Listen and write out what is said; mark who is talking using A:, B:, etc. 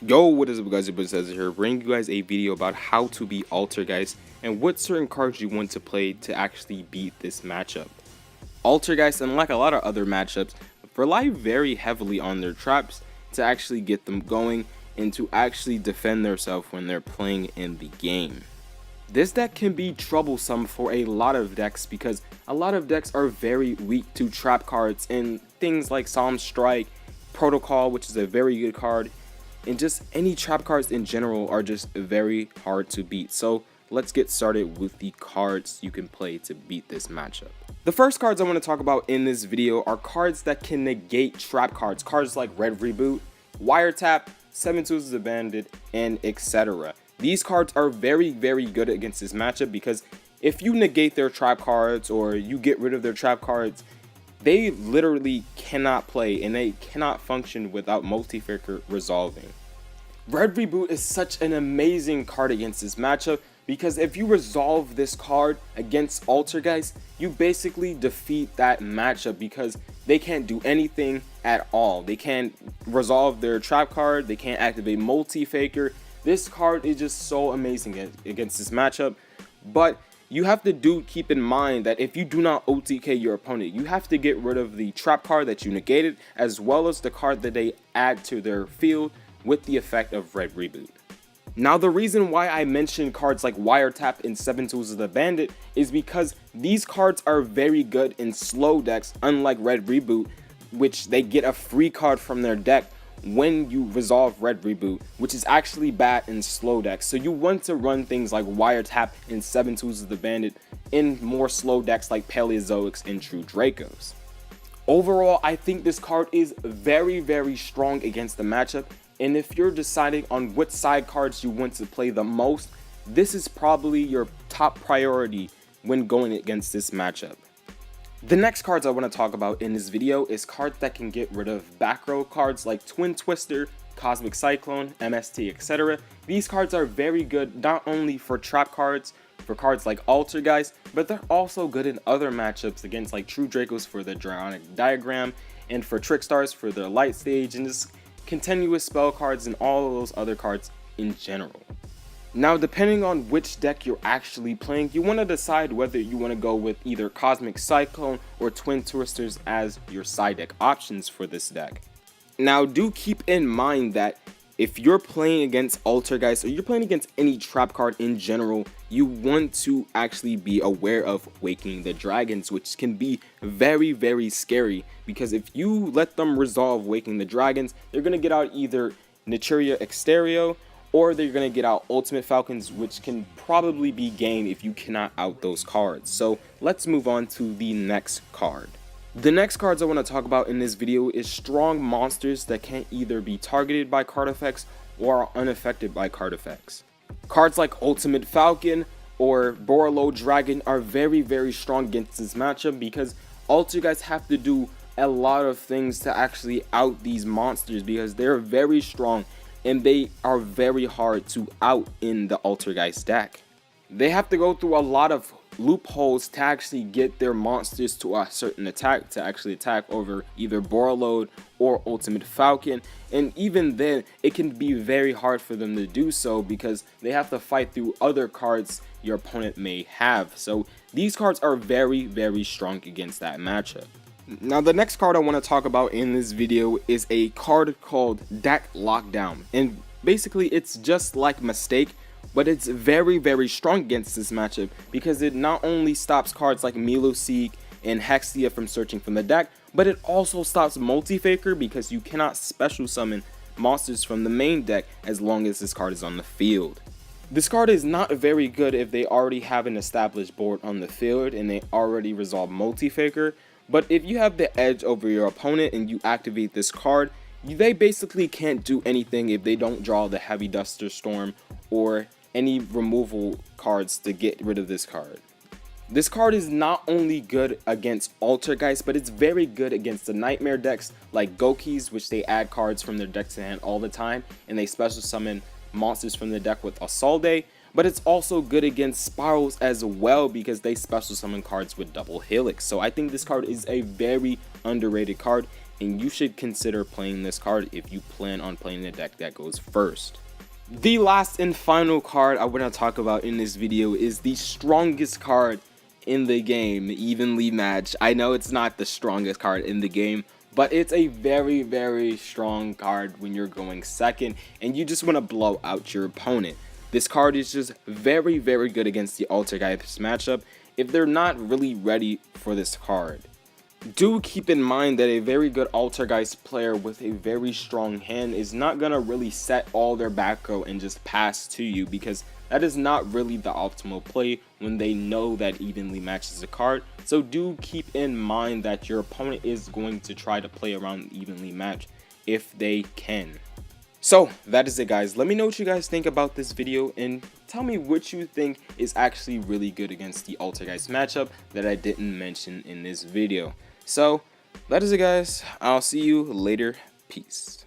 A: Yo, what is up guys, it says here, bringing you guys a video about how to beat Altergeist and what certain cards you want to play to actually beat this matchup. Altergeist, unlike a lot of other matchups, rely very heavily on their traps to actually get them going and to actually defend themselves when they're playing in the game. This deck can be troublesome for a lot of decks because a lot of decks are very weak to trap cards and things like Solemn Strike, Protocol, which is a very good card, and just any trap cards in general are just very hard to beat. So let's get started with the cards you can play to beat this matchup. The first cards I want to talk about in this video are cards that can negate trap cards. Cards like Red Reboot, Wiretap, 7 Tools of the Bandit, and etc. These cards are very good against this matchup because if you negate their trap cards or you get rid of their trap cards, they literally cannot play and they cannot function without Multi-Faker resolving. Red Reboot is such an amazing card against this matchup because if you resolve this card against Altergeist, you basically defeat that matchup because they can't do anything at all. They can't resolve their trap card, they can't activate Multi-Faker. This card is just so amazing against this matchup, but you have to keep in mind that if you do not OTK your opponent, you have to get rid of the trap card that you negated as well as the card that they add to their field with the effect of Red Reboot. Now the reason why I mentioned cards like Wiretap and 7 Tools of the Bandit is because these cards are very good in slow decks, unlike Red Reboot, which they get a free card from their deck when you resolve Red Reboot, which is actually bad in slow decks. So you want to run things like Wiretap and 7 Tools of the Bandit in more slow decks like Paleozoics and True Dracos. Overall, I think this card is very strong against the matchup, and if you're deciding on what side cards you want to play the most, this is probably your top priority when going against this matchup. The next cards I want to talk about in this video is cards that can get rid of back row cards like Twin Twister, Cosmic Cyclone, MST, etc. These cards are very good not only for trap cards, for cards like Altergeist, but they're also good in other matchups against like True Dracos for their Draconic Diagram, and for Trickstars for their Light Stage, and just continuous spell cards and all of those other cards in general. Now, depending on which deck you're actually playing, you want to decide whether you want to go with either Cosmic Cyclone or Twin Twisters as your side deck options for this deck. Now, do keep in mind that if you're playing against Altergeist or you're playing against any trap card in general, you want to actually be aware of Waking the Dragons, which can be very scary because if you let them resolve Waking the Dragons, they're going to get out either Naturia Exterio or they're going to get out Ultimate Falcons, which can probably be game if you cannot out those cards. So let's move on to the next card. The next cards I want to talk about in this video is strong monsters that can't either be targeted by card effects or are unaffected by card effects. Cards like Ultimate Falcon or Borolo Dragon are very strong against this matchup because Altergeist have to do a lot of things to actually out these monsters because they're very strong and they are very hard to out in the Altergeist deck. They have to go through a lot of loopholes to actually get their monsters to a certain attack to actually attack over either Borreload or Ultimate Falcon, and even then it can be very hard for them to do so because they have to fight through other cards your opponent may have. So these cards are very strong against that matchup. Now the next card I want to talk about in this video is a card called Deck Lockdown, and basically it's just like Mistake, but it's very strong against this matchup because it not only stops cards like Miloseek and Hexia from searching from the deck, but it also stops Multi-Faker because you cannot special summon monsters from the main deck as long as this card is on the field. This card is not very good if they already have an established board on the field and they already resolve Multi-Faker, but if you have the edge over your opponent and you activate this card, they basically can't do anything if they don't draw the Heavy Duster Storm or any removal cards to get rid of this card. This card is not only good against Altergeist, but it's very good against the Nightmare decks like Gokis, which they add cards from their deck to hand all the time, and they special summon monsters from the deck with Assaulde. But it's also good against Spirals as well because they special summon cards with Double Helix. So I think this card is a very underrated card and you should consider playing this card if you plan on playing the deck that goes first. The last and final card I want to talk about in this video is the strongest card in the game, Evenly Matched. I know it's not the strongest card in the game, but it's a very, very strong card when you're going second and you just want to blow out your opponent. This card is just very, very good against the Altergeist matchup if they're not really ready for this card. Do keep in mind that a very good Altergeist player with a very strong hand is not going to really set all their back row and just pass to you, because that is not really the optimal play when they know that Evenly Matches a card. So do keep in mind that your opponent is going to try to play around Evenly Matched if they can. So that is it, guys. Let me know what you guys think about this video and tell me what you think is actually really good against the Altergeist matchup that I didn't mention in this video. So that is it, guys. I'll see you later. Peace.